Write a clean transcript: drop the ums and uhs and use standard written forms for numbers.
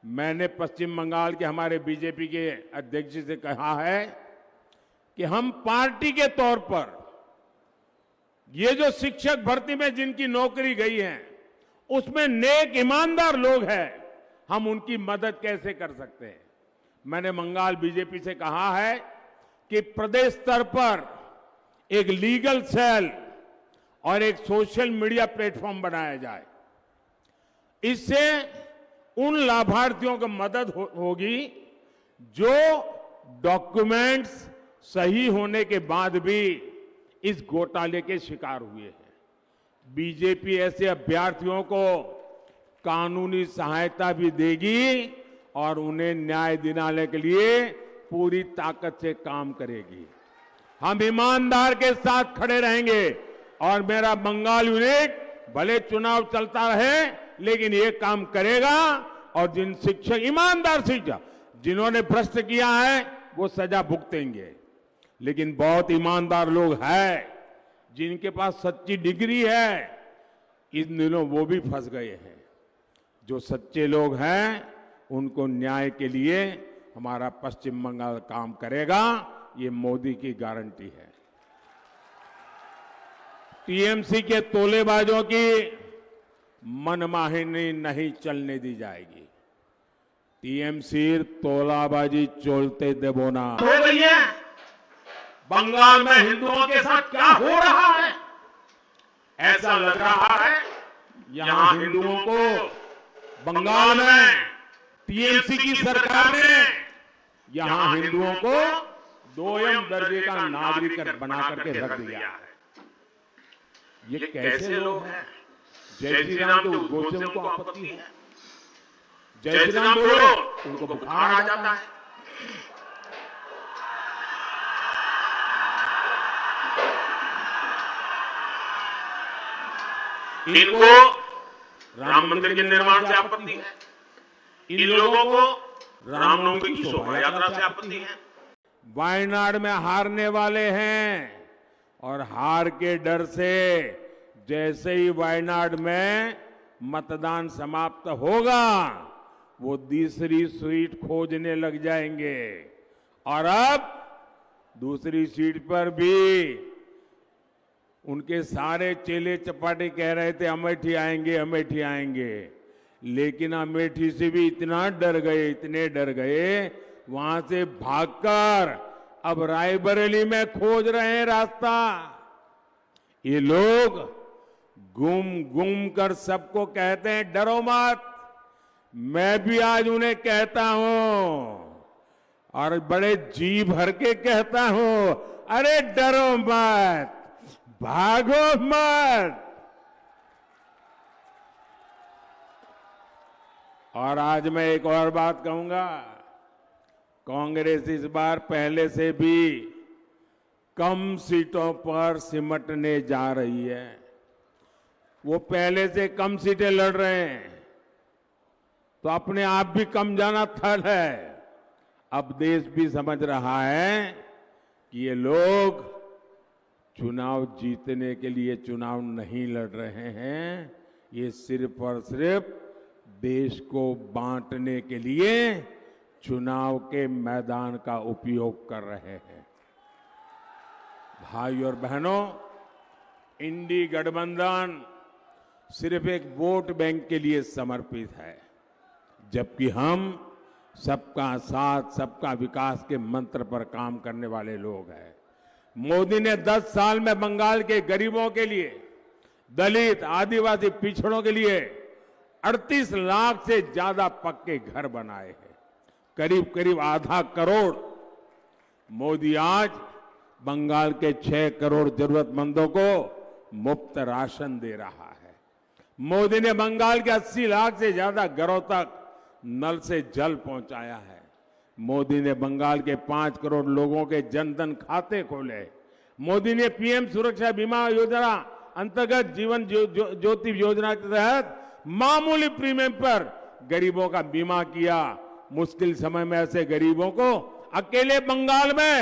मैंने पश्चिम बंगाल के हमारे बीजेपी के अध्यक्ष से कहा है कि हम पार्टी के तौर पर ये जो शिक्षक भर्ती में जिनकी नौकरी गई है उसमें नेक ईमानदार लोग हैं, हम उनकी मदद कैसे कर सकते हैं। मैंने बंगाल बीजेपी से कहा है कि प्रदेश स्तर पर एक लीगल सेल और एक सोशल मीडिया प्लेटफॉर्म बनाया जाए। इससे उन लाभार्थियों को मदद होगी जो डॉक्यूमेंट्स सही होने के बाद भी इस घोटाले के शिकार हुए हैं। बीजेपी ऐसे अभ्यर्थियों को कानूनी सहायता भी देगी और उन्हें न्याय दिलाने के लिए पूरी ताकत से काम करेगी। हम ईमानदार के साथ खड़े रहेंगे और मेरा बंगाल यूनिट भले चुनाव चलता रहे लेकिन ये काम करेगा और जिन शिक्षक ईमानदार शिक्षक जिन्होंने भ्रष्ट किया है वो सजा भुगतेंगे। लेकिन बहुत ईमानदार लोग हैं जिनके पास सच्ची डिग्री है, इन दिनों वो भी फंस गए हैं। जो सच्चे लोग हैं उनको न्याय के लिए हमारा पश्चिम बंगाल काम करेगा, ये मोदी की गारंटी है। टीएमसी के तोलेबाजों की मनमानी नहीं चलने दी जाएगी। टीएमसी तोलाबाजी चलते देबो ना। हो गई है। बंगाल में हिंदुओं के साथ क्या हो रहा है? ऐसा लग रहा है यहां हिंदुओं को बंगाल में टीएमसी की सरकार ने यहां हिंदुओं को दोयम दर्जे का नागरिक बना करके रख दिया है। ये कैसे लोग हैं? जय श्री राम के उद्घोष से उनको आपत्ति है। जय श्री राम बोलो उनको बुखार आ जाता है। इनको राम मंदिर के निर्माण से आपत्ति है। इन लोगों को रामनवमी की शोभा यात्रा से आपत्ति है। वायनाड में हारने वाले हैं और हार के डर से जैसे ही वायनाड में मतदान समाप्त होगा वो दूसरी सीट खोजने लग जाएंगे और अब दूसरी सीट पर भी उनके सारे चेले चपाटे कह रहे थे अमेठी आएंगे अमेठी आएंगे, लेकिन अमेठी से भी इतना डर गए, इतने डर गए, वहां से भागकर अब रायबरेली में खोज रहे हैं रास्ता। ये लोग गुम गुम कर सबको कहते हैं डरो मत। मैं भी आज उन्हें कहता हूं और बड़े जी भर के कहता हूं, अरे डरो मत, भागो मत। और आज मैं एक और बात कहूंगा, कांग्रेस इस बार पहले से भी कम सीटों पर सिमटने जा रही है। वो पहले से कम सीटें लड़ रहे हैं तो अपने आप भी कम जाना थल है। अब देश भी समझ रहा है कि ये लोग चुनाव जीतने के लिए चुनाव नहीं लड़ रहे हैं, ये सिर्फ और सिर्फ देश को बांटने के लिए चुनाव के मैदान का उपयोग कर रहे हैं। भाई और बहनों, इंडी गठबंधन सिर्फ एक वोट बैंक के लिए समर्पित है, जबकि हम सबका साथ सबका विकास के मंत्र पर काम करने वाले लोग हैं। मोदी ने 10 साल में बंगाल के गरीबों के लिए, दलित आदिवासी पिछड़ों के लिए 38 लाख से ज्यादा पक्के घर बनाए हैं, करीब करीब आधा करोड़। मोदी आज बंगाल के 6 करोड़ जरूरतमंदों को मुफ्त राशन दे रहा है। मोदी ने बंगाल के 80 लाख से ज्यादा घरों तक नल से जल पहुंचाया है। मोदी ने बंगाल के 5 करोड़ लोगों के जनधन खाते खोले। मोदी ने पीएम सुरक्षा बीमा योजना अंतर्गत जीवन ज्योति योजना के तहत मामूली प्रीमियम पर गरीबों का बीमा किया। मुश्किल समय में ऐसे गरीबों को अकेले बंगाल में